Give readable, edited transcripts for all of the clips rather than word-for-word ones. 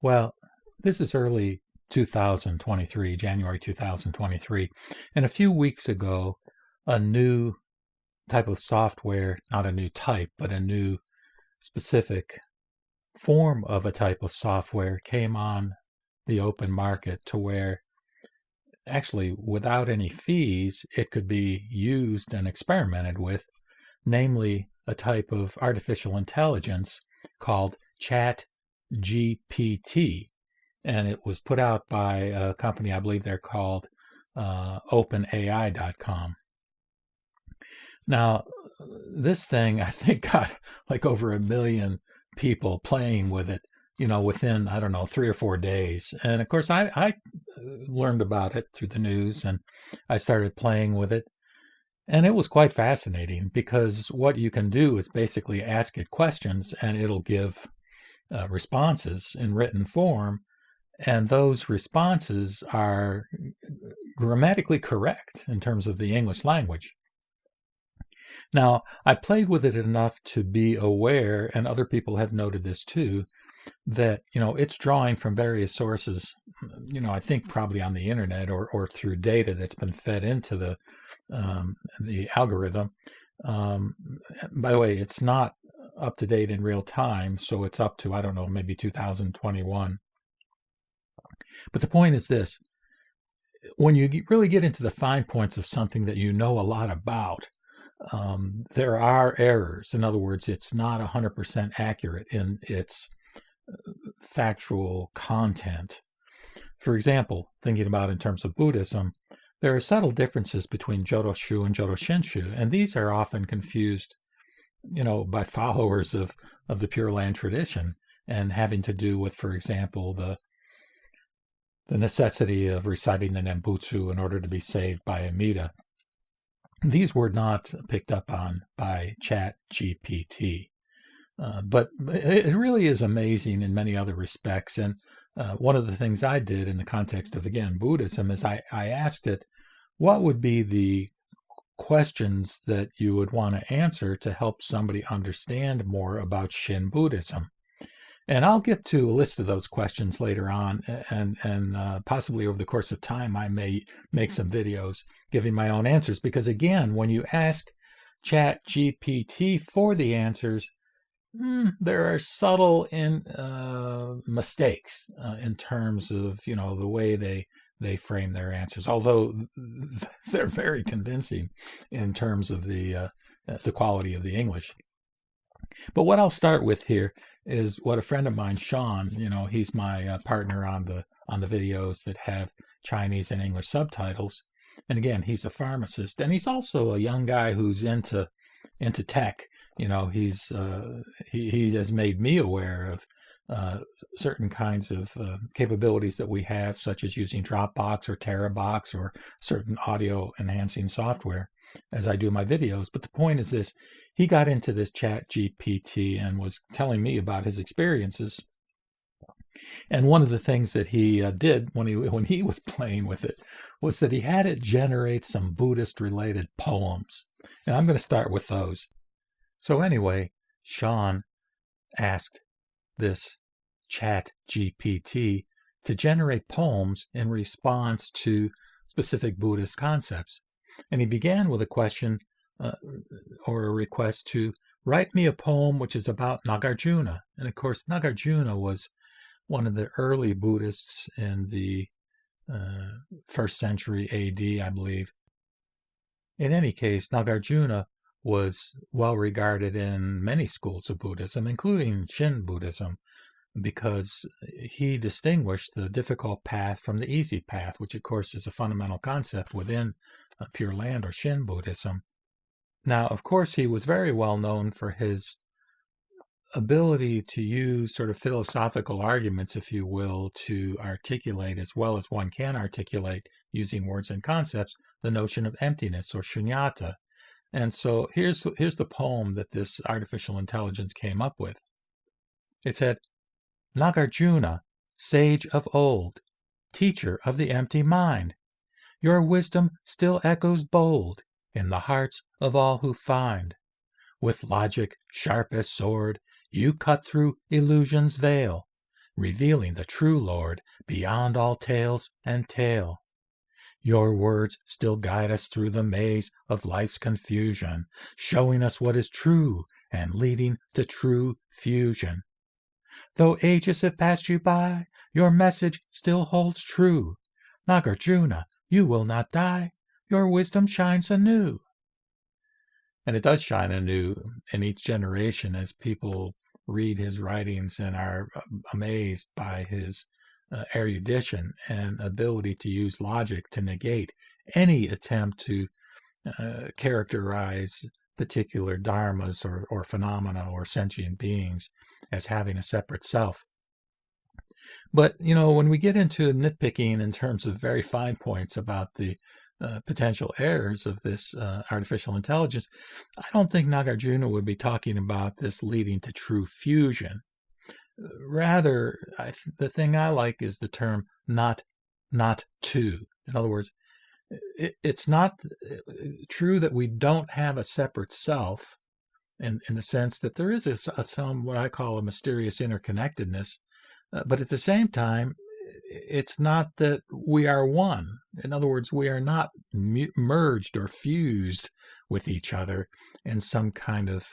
Well, this is early 2023, January 2023. And a few weeks ago, a new type of software, not a new type, but a new specific form of a type of software came on the open market to where actually without any fees, it could be used and experimented with, namely a type of artificial intelligence called ChatGPT. And it was put out by a company, I believe they're called OpenAI.com. Now, this thing, I think, got like over 1 million people playing with it, within, I don't know, 3 or 4 days. And of course, I learned about it through the news and I started playing with it. And it was quite fascinating because what you can do is basically ask it questions and it'll give responses in written form. And those responses are grammatically correct in terms of the English language. Now, I played with it enough to be aware, and other people have noted this too, that, it's drawing from various sources, I think probably on the internet or through data that's been fed into the algorithm. By the way, it's not up to date in real time, so it's up to, I don't know, maybe 2021. But the point is this: when you really get into the fine points of something that you know a lot about, there are errors. In other words, it's not 100% accurate in its factual content. For example, thinking about in terms of Buddhism, there are subtle differences between Jodoshu and Jodoshinshu, and these are often confused, by followers of the Pure Land tradition, and having to do with, for example, the necessity of reciting the Nembutsu in order to be saved by Amida. These were not picked up on by ChatGPT. But it really is amazing in many other respects. And one of the things I did in the context of, again, Buddhism is I asked it, what would be the questions that you would want to answer to help somebody understand more about Shin Buddhism? And I'll get to a list of those questions later on, and possibly over the course of time, I may make some videos giving my own answers. Because again, when you ask ChatGPT for the answers, there are subtle mistakes in terms of the way they frame their answers. Although they're very convincing in terms of the quality of the English. But what I'll start with here is what a friend of mine, Sean, he's my partner on the videos that have Chinese and English subtitles. And again, he's a pharmacist, and he's also a young guy who's into tech. He has made me aware of certain kinds of capabilities that we have, such as using Dropbox or TeraBox or certain audio enhancing software as I do my videos. But the point is this: he got into this ChatGPT and was telling me about his experiences. And one of the things that he did when he was playing with it was that he had it generate some Buddhist related poems. And I'm going to start with those. So anyway, Sean asked this ChatGPT to generate poems in response to specific Buddhist concepts. And he began with a question or a request to write me a poem which is about Nagarjuna. And of course, Nagarjuna was one of the early Buddhists in the 1st century AD, I believe. In any case, Nagarjuna was well regarded in many schools of Buddhism, including Shin Buddhism, because he distinguished the difficult path from the easy path, which of course is a fundamental concept within Pure Land or Shin Buddhism. Now, of course, he was very well known for his ability to use sort of philosophical arguments, if you will, to articulate, as well as one can articulate using words and concepts, the notion of emptiness or shunyata. And so here's the poem that this artificial intelligence came up with. It said, Nagarjuna, sage of old, teacher of the empty mind, your wisdom still echoes bold in the hearts of all who find. With logic sharp as sword, you cut through illusion's veil, revealing the true Lord beyond all tales and tale. Your words still guide us through the maze of life's confusion, showing us what is true and leading to true fusion. Though ages have passed you by, your message still holds true. Nagarjuna, you will not die. Your wisdom shines anew. And it does shine anew in each generation as people read his writings and are amazed by his erudition and ability to use logic to negate any attempt to characterize particular dharmas or phenomena or sentient beings as having a separate self. But, when we get into nitpicking in terms of very fine points about the potential errors of this artificial intelligence, I don't think Nagarjuna would be talking about this leading to true fusion. Rather, the thing I like is the term not to. In other words, it's not true that we don't have a separate self in the sense that there is some what I call a mysterious interconnectedness, but at the same time, it's not that we are one. In other words, we are not merged or fused with each other in some kind of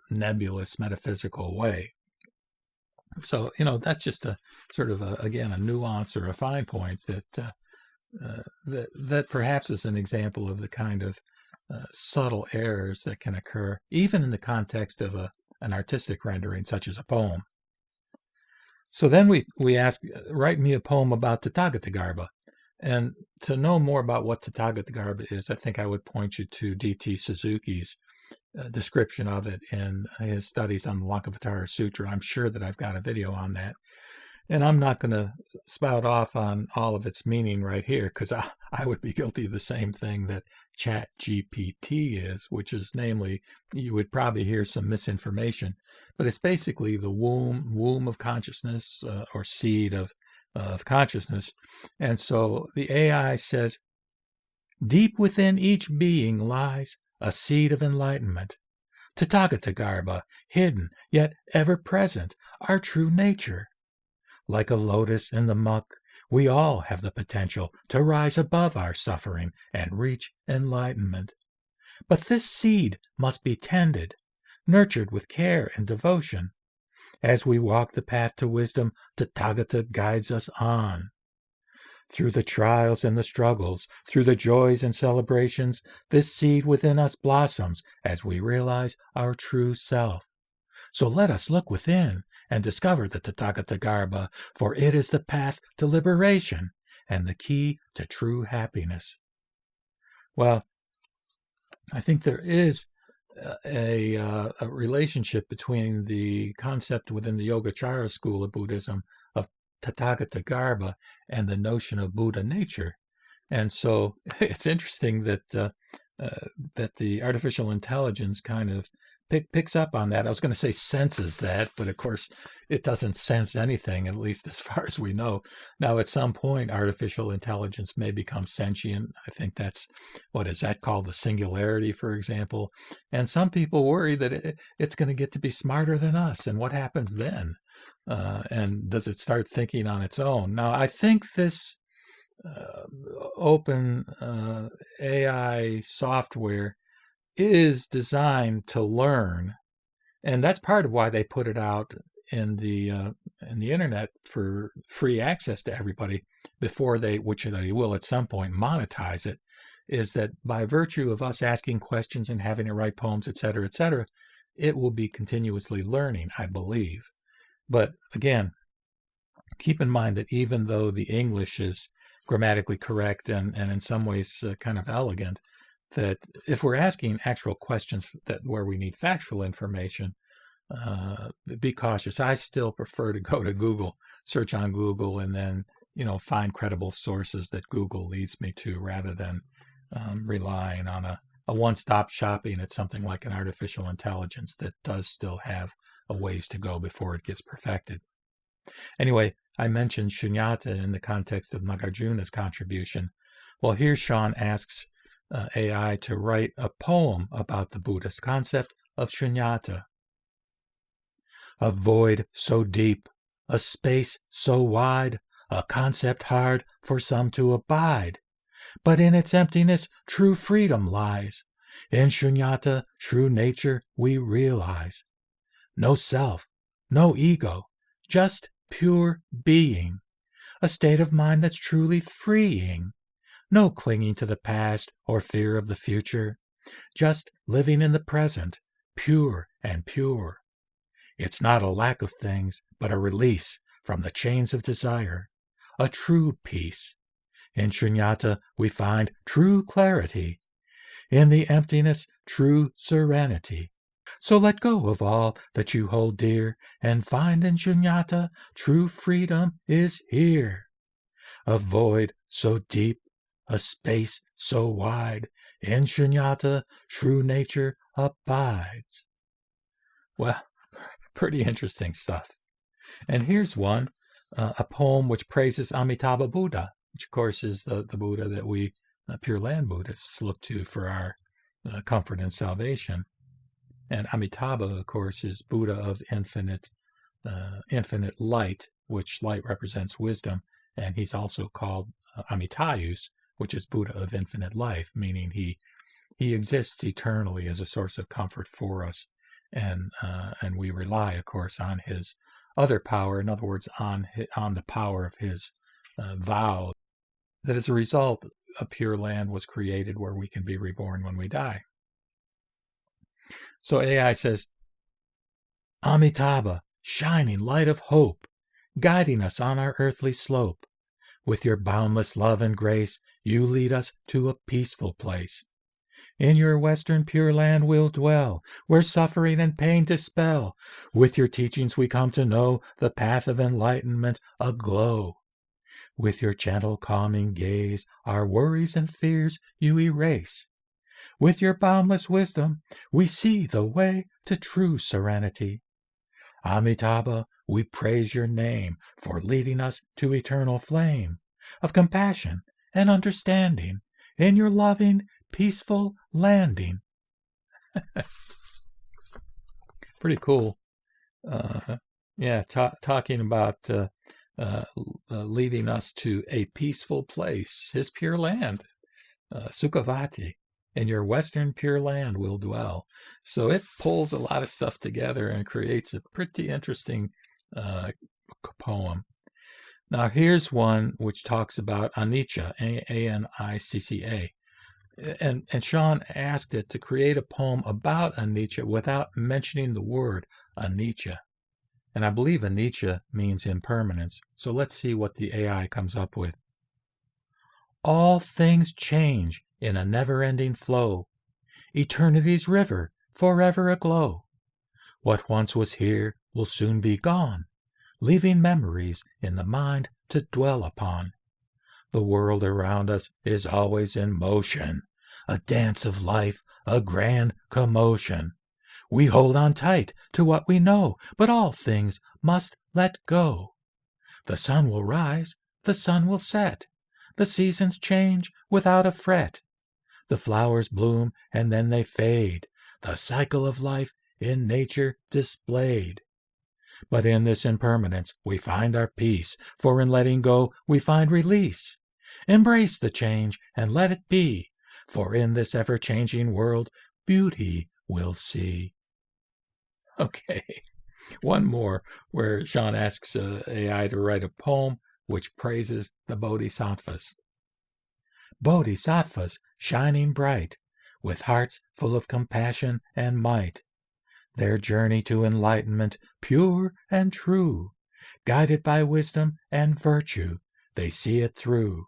nebulous metaphysical way. So, that's just a sort of again a nuance or a fine point that perhaps is an example of the kind of subtle errors that can occur even in the context of an artistic rendering such as a poem. So then we ask, write me a poem about Tathagatagarbha. And to know more about what Tathagatagarbha is, I think I would point you to D.T. Suzuki's description of it in his studies on the Lankavatara Sutra. I'm sure that I've got a video on that. And I'm not going to spout off on all of its meaning right here, because I would be guilty of the same thing that ChatGPT is, which is namely, you would probably hear some misinformation. But it's basically the womb of consciousness or seed of consciousness. And so the AI says, deep within each being lies a seed of enlightenment. Tathagatagarbha, hidden yet ever present, our true nature. Like a lotus in the muck, we all have the potential to rise above our suffering and reach enlightenment. But this seed must be tended, nurtured with care and devotion. As we walk the path to wisdom, Tathagata guides us on. Through the trials and the struggles, through the joys and celebrations, this seed within us blossoms as we realize our true self. So let us look within and discover the Tathagatagarbha, for it is the path to liberation and the key to true happiness. Well, I think there is a relationship between the concept within the Yogacara school of Buddhism of Tathagatagarbha and the notion of Buddha nature. And so it's interesting that the artificial intelligence kind of picks up on that. I was going to say senses that, but of course it doesn't sense anything, at least as far as we know. Now, at some point, artificial intelligence may become sentient. I think that's, what is that called? The singularity, for example. And some people worry that it's going to get to be smarter than us. And what happens then? And does it start thinking on its own? Now, I think this open AI software is designed to learn, and that's part of why they put it out in the internet for free access to everybody before which they will at some point monetize it, is that by virtue of us asking questions and having it write poems, etc., it will be continuously learning, I believe. But again, keep in mind that even though the English is grammatically correct and in some ways kind of elegant, that if we're asking actual questions where we need factual information, be cautious. I still prefer to go to Google, search on Google, and then find credible sources that Google leads me to, rather than relying on a one-stop shopping at something like an artificial intelligence that does still have a ways to go before it gets perfected. Anyway, I mentioned shunyata in the context of Nagarjuna's contribution. Well, here Sean asks AI to write a poem about the Buddhist concept of shunyata. A void so deep, a space so wide, a concept hard for some to abide. But in its emptiness true freedom lies. In shunyata, true nature we realize. No self, no ego, just pure being. A state of mind that's truly freeing. No clinging to the past or fear of the future. Just living in the present, pure and pure. It's not a lack of things, but a release from the chains of desire. A true peace. In shunyata we find true clarity. In the emptiness, true serenity. So let go of all that you hold dear and find in shunyata true freedom is here. A void so deep, a space so wide, in shunyata true nature abides. Well, pretty interesting stuff. And here's one, a poem which praises Amitabha Buddha, which of course is the Buddha that we Pure Land Buddhists look to for our comfort and salvation. And Amitabha, of course, is Buddha of infinite light, which light represents wisdom. And he's also called Amitayus, which is Buddha of infinite life, meaning he exists eternally as a source of comfort for us. And we rely, of course, on his other power, in other words, on the power of his vow, that as a result, a pure land was created where we can be reborn when we die. So AI says, Amitabha, shining light of hope, guiding us on our earthly slope. With your boundless love and grace, you lead us to a peaceful place. In your western pure land we'll dwell, where suffering and pain dispel. With your teachings we come to know the path of enlightenment aglow. With your gentle, calming gaze, our worries and fears you erase. With your boundless wisdom, we see the way to true serenity. Amitabha, we praise your name for leading us to eternal flame of compassion and understanding in your loving, peaceful landing. Pretty cool. Talking about leading us to a peaceful place, his pure land, Sukhavati. In your western pure land will dwell. So it pulls a lot of stuff together and creates a pretty interesting poem. Now here's one which talks about anicca, A-N-I-C-C-A. And Sean asked it to create a poem about anicca without mentioning the word anicca. And I believe anicca means impermanence. So let's see what the AI comes up with. All things change in a never-ending flow, eternity's river forever aglow. What once was here will soon be gone, leaving memories in the mind to dwell upon. The world around us is always in motion, a dance of life, a grand commotion. We hold on tight to what we know, but all things must let go. The sun will rise, the sun will set, the seasons change without a fret. The flowers bloom and then they fade, the cycle of life in nature displayed. But in this impermanence we find our peace, for in letting go we find release. Embrace the change and let it be, for in this ever-changing world beauty we'll see. Okay, one more where Sean asks AI to write a poem which praises the Bodhisattvas. Bodhisattvas shining bright, with hearts full of compassion and might. Their journey to enlightenment pure and true, guided by wisdom and virtue, they see it through.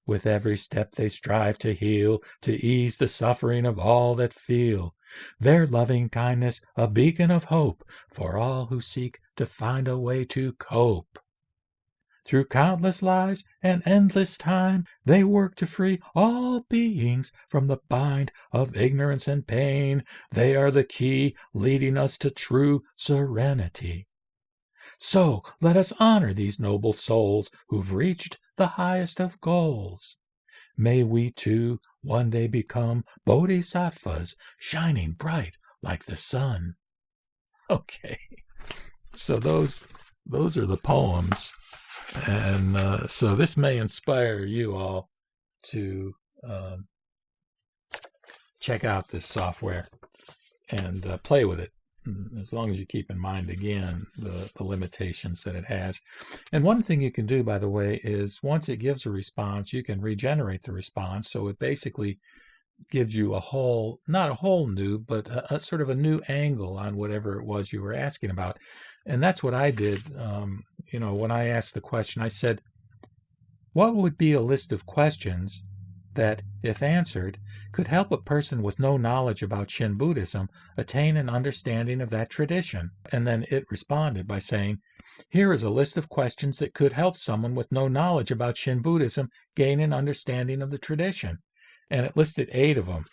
With every step they strive to heal, to ease the suffering of all that feel. Their loving kindness a beacon of hope for all who seek to find a way to cope. Through countless lives and endless time, they work to free all beings from the bind of ignorance and pain. They are the key leading us to true serenity. So let us honor these noble souls who've reached the highest of goals. May we too one day become bodhisattvas shining bright like the sun. Okay, So those are the poems, and so this may inspire you all to check out this software and play with it, as long as you keep in mind, again, the limitations that it has. And one thing you can do, by the way, is once it gives a response, you can regenerate the response. So it basically gives you a whole, not a whole new, but a sort of a new angle on whatever it was you were asking about. And that's what I did. When I asked the question, I said, what would be a list of questions that, if answered, could help a person with no knowledge about Shin Buddhism attain an understanding of that tradition? And then it responded by saying, here is a list of questions that could help someone with no knowledge about Shin Buddhism gain an understanding of the tradition. And it listed 8 of them.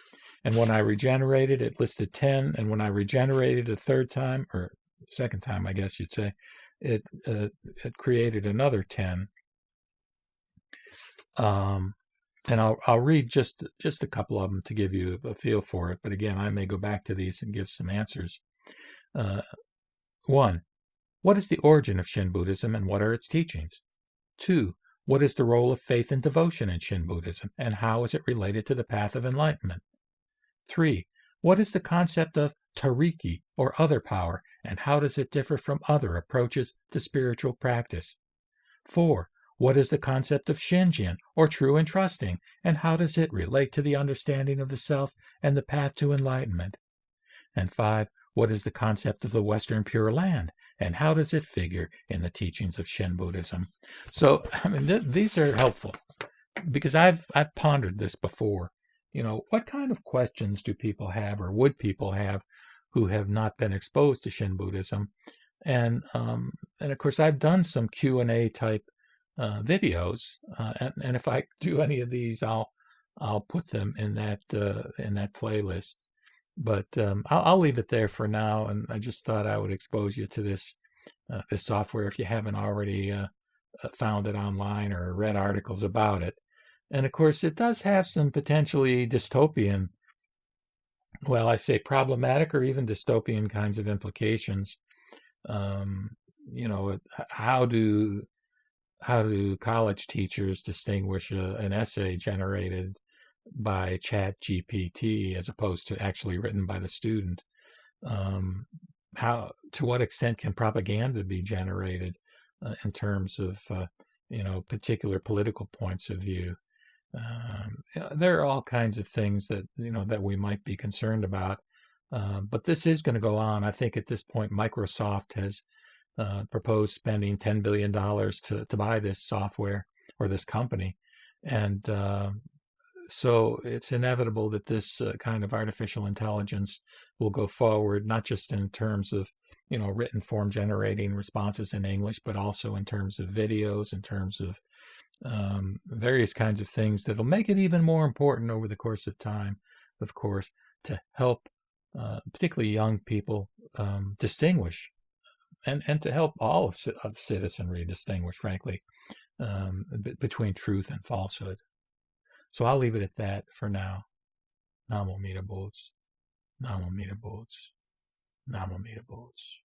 And when I regenerated, it listed 10. And when I regenerated a third time, or second time, I guess you'd say, it created another 10. And I'll read just a couple of them to give you a feel for it. But again, I may go back to these and give some answers. 1. What is the origin of Shin Buddhism and what are its teachings? 2. What is the role of faith and devotion in Shin Buddhism and how is it related to the path of enlightenment? 3. What is the concept of tariki or other power and how does it differ from other approaches to spiritual practice? 4. What is the concept of Shinjin, or true and trusting, and how does it relate to the understanding of the self and the path to enlightenment? And 5. What is the concept of the Western Pure Land, and how does it figure in the teachings of Shin Buddhism? So, these are helpful because I've pondered this before. What kind of questions do people have, or would people have, who have not been exposed to Shin Buddhism? And of course, I've done some Q&A type videos, and if I do any of these, I'll put them in that playlist. But I'll leave it there for now, and I just thought I would expose you to this software if you haven't already found it online or read articles about it. And of course, it does have some potentially dystopian, well, I say problematic or even dystopian kinds of implications. How do college teachers distinguish an essay generated by ChatGPT as opposed to actually written by the student? To what extent can propaganda be generated in terms of particular political points of view? There are all kinds of things that that we might be concerned about, but this is going to go on. I think at this point, Microsoft has proposed spending $10 billion to buy this software or this company. And so it's inevitable that this kind of artificial intelligence will go forward, not just in terms of, written form generating responses in English, but also in terms of videos, in terms of various kinds of things that'll make it even more important over the course of time, of course, to help particularly young people distinguish and to help all of citizenry distinguish, frankly, between truth and falsehood. So I'll leave it at that for now. Namo Mita Boots. Namo Mita Boots. Namo Mita Boots.